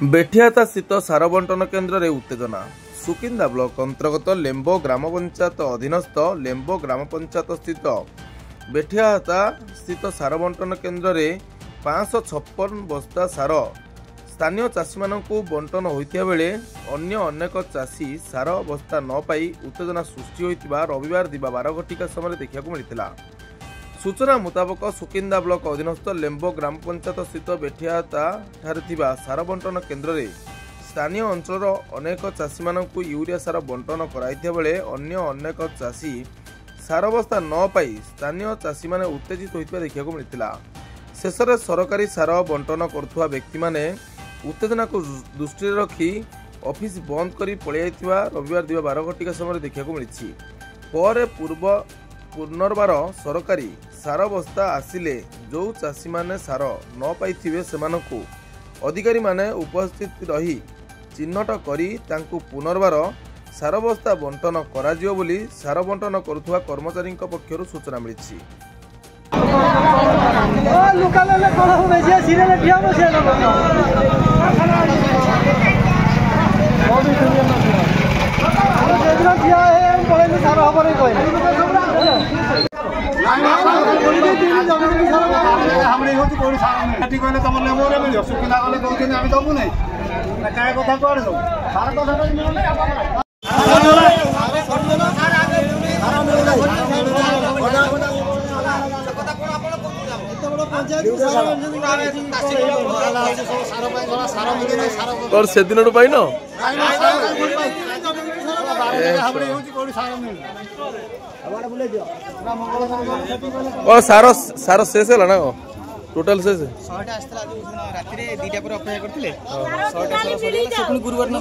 बेठियाता स्थित सार बंटन केन्द्र रे उत्तेजना। सुकिंदा ब्लॉक अंतर्गत लेम्बो ग्राम पंचायत अधीनस्थ लेम्बो ग्राम पंचायत स्थित बेठियाता स्थित सार बंटन केन्द्र रे 556 बस्ता सार स्थानीय चाषी मानकु बंटन होइतिया बेले अन्य अनेक चाषी सार बस्ता न पाई उत्तेजना सृष्टि होइतिबा रविवार दिबा 12 घटिका समय देखिବାକୁ मिलिथिला। सूचना मुताबक सुकिंदा ब्लॉक अधीनस्थ लेम्बो ग्राम पंचायत स्थित बेठियाता ठारे थिबा सार बंटन केन्द्र रे स्थानीय अंचल अनेक चाषी मानकु यूरिया सार बंटन कराइथिया बेले अन्य अनेक चाषी सार बस्ता न पाई स्थानीय चाषी माने उत्तेजित होइतिबा देखिବାକୁ मिलिथिला। शेषरे सरकारी सार बंटन करुवा व्यक्ति माने उत्तेजना को दृष्टि रखी ऑफिस बंद करी पळि आइथिबा रविवार दिवा 12 घटिका समय देखिବାକୁ मिलिछि। पर पुनर्बार सरकारी सार बस्ता आसिले जो चाषी माने सार न पाइथिबे सेमानकु अधिकारी माने उपस्थित रही चिन्हट करी तांकु पुनर्बार सार बस्ता बंटन कराजियो बोली सार बंटन करुवा कर्मचारी पक्षरु सूचना मिलिछि। और से दिन पाइन और सार सार शेष है ना टोटल शेष राति 2टा पर अपेक्षा करथिले 6टा गुरुवार न